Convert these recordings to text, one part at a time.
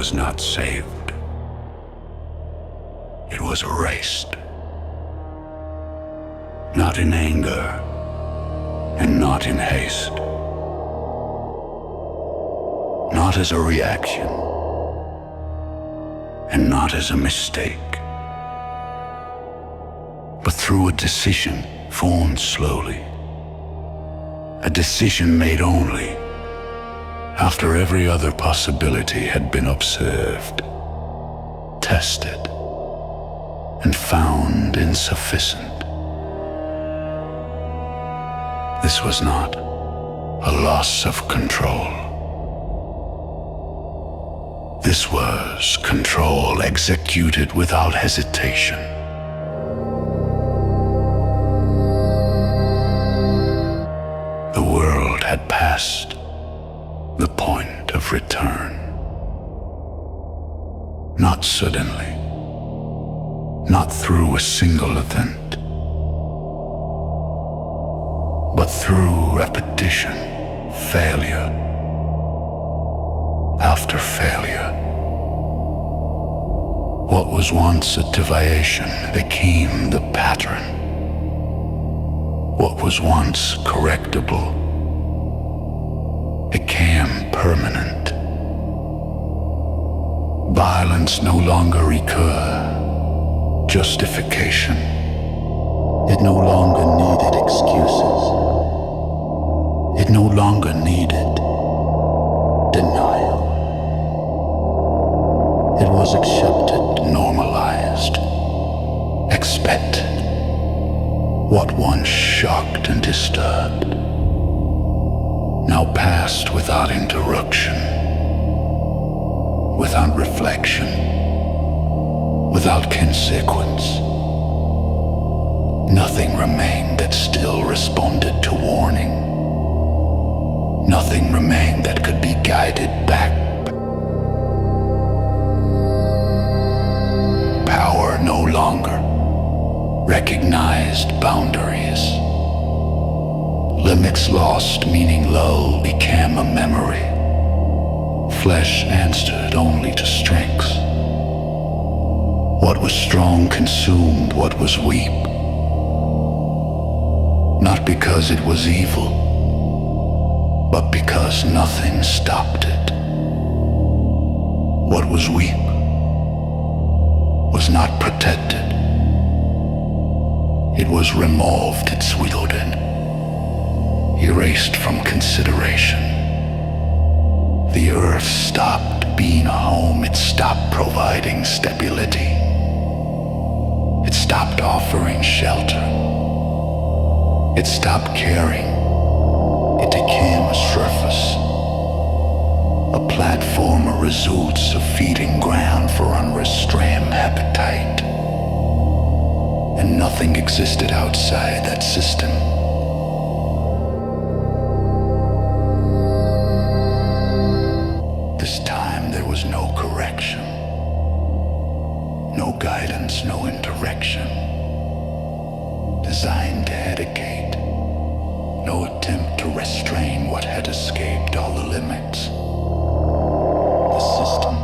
was not saved. It was erased. Not in anger, and not in haste. Not as a reaction, and not as a mistake, but through a decision formed slowly. A decision made only after every other possibility had been observed, tested, and found insufficient. This was not a loss of control. This was control executed without hesitation. The world had passed the point of return. Not suddenly, not through a single event, but through repetition, failure after failure. What was once a deviation became the pattern. What was once correctable became permanent. Violence no longer recurred. Justification. It no longer needed excuses. It no longer needed denial. It was accepted, normalized, expected. What once shocked and disturbed now passed without interruption, without reflection, without consequence. Nothing remained that still responded to warning. Nothing remained that could be guided back. Power no longer recognized boundaries. Limits lost, meaning low became a memory. Flesh answered only to strengths. What was strong consumed what was weak. Not because it was evil, but because nothing stopped it. What was weak was not protected. It was removed, it swindled in, erased from consideration. The earth stopped being a home, it stopped providing stability. It stopped offering shelter. It stopped caring. It became a surface, a platform, a results of feeding ground for unrestrained appetite. And nothing existed outside that system. This time there was no correction, no guidance, no indirection, designed to educate, no attempt to restrain what had escaped all the limits. The system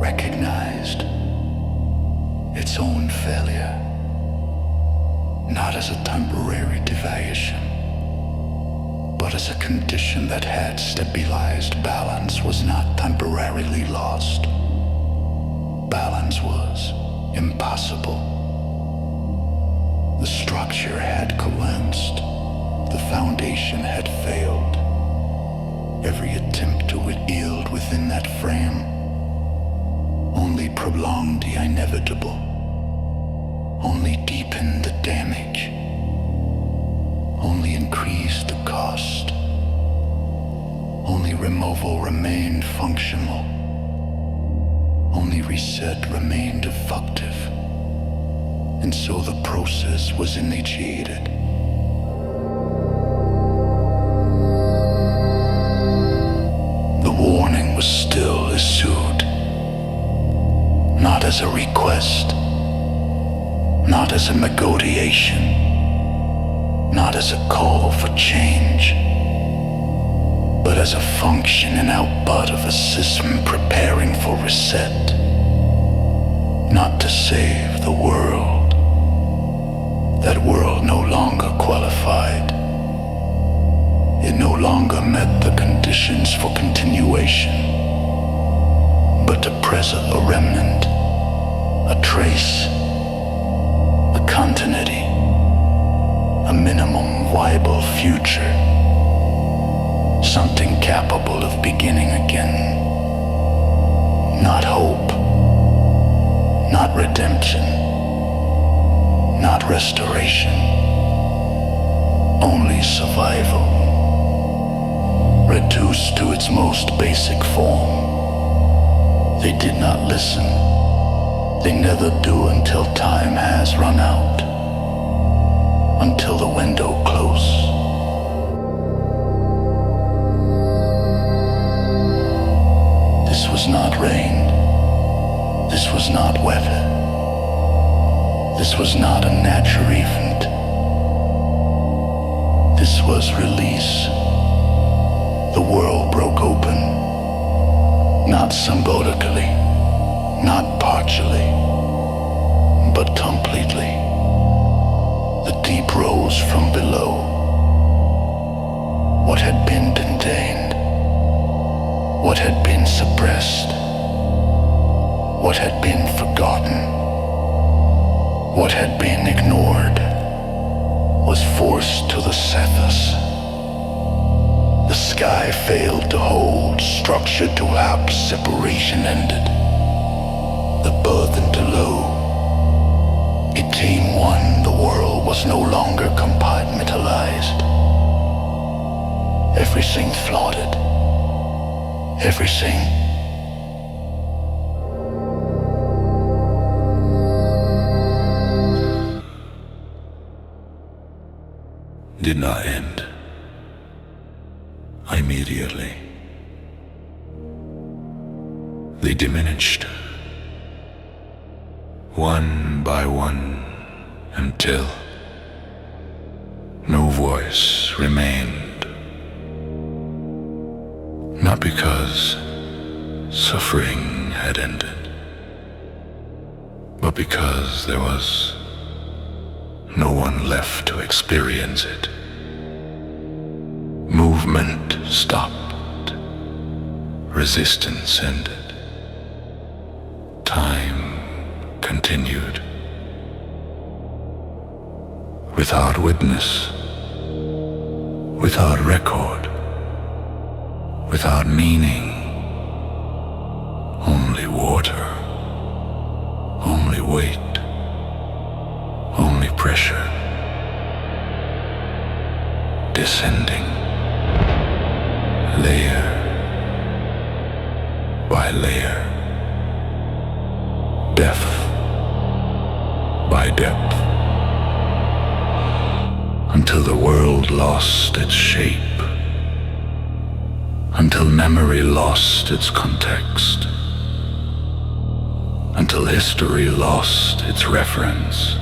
recognized its own failure, not as a temporary deviation, but as a condition that had stabilized. Balance was not temporarily lost. Balance was impossible. The structure had collapsed. The foundation had failed. Every attempt to yield within that frame only prolonged the inevitable, only deepened the damage, only increased the cost, only removal remained functional, only reset remained effective, and so the process was initiated. The warning was still issued, not as a request, not as a negotiation, not as a call for change, but as a function and output of a system preparing for reset, not to save the world. That world no longer qualified. It no longer met the conditions for continuation, but to preserve a remnant, a trace, a continuity, a minimum viable future, something capable of beginning again. Not hope, not redemption, not restoration, only survival, reduced to its most basic form. They did not listen. They never do until time has run out, until the window close. This was not rain. This was not weather. This was not a natural event. This was release. The world broke open, not symbolically, not partially, but completely. The deep rose from below. What had been contained, what had been suppressed, what had been forgotten, what had been ignored, was forced to the surface. The sky failed to hold, structure to lapse, separation ended. The burden to low. It came one, the world was no longer compartmentalized. Everything flooded. Everything. Did not end immediately. They diminished one by one until no voice remained. Not because suffering had ended, but because there was no one left to experience it. Movement stopped. Resistance ended. Time continued. Without witness, without record, without meaning, only water, only weight, only pressure, descending, layer by layer, depth by depth, until the world lost its shape, until memory lost its context, until history lost its reference.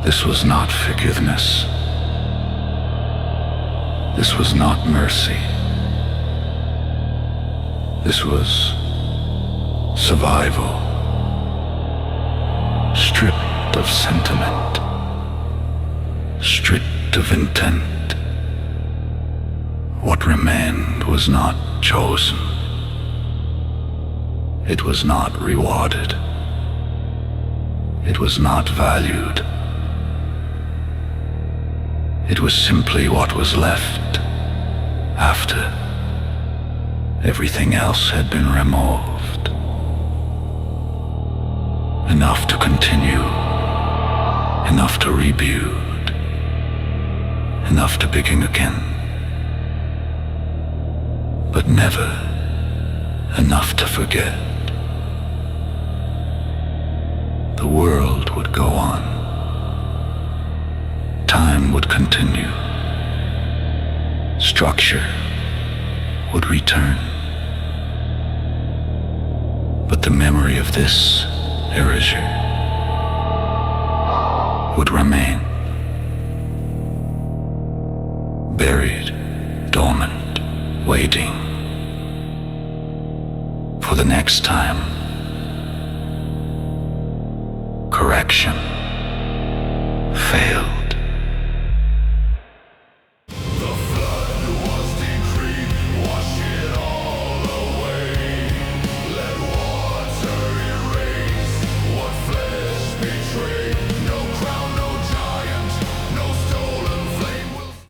This was not forgiveness. This was not mercy. This was survival, stripped of sentiment, stripped of intent. What remained was not chosen. It was not rewarded. It was not valued. It was simply what was left after everything else had been removed. Enough to continue, enough to rebuild, enough to begin again, but never enough to forget. The world would go on. Time would continue. Structure would return. But the memory of this erasure would remain. buried, dormant, waiting for the next time. Correction.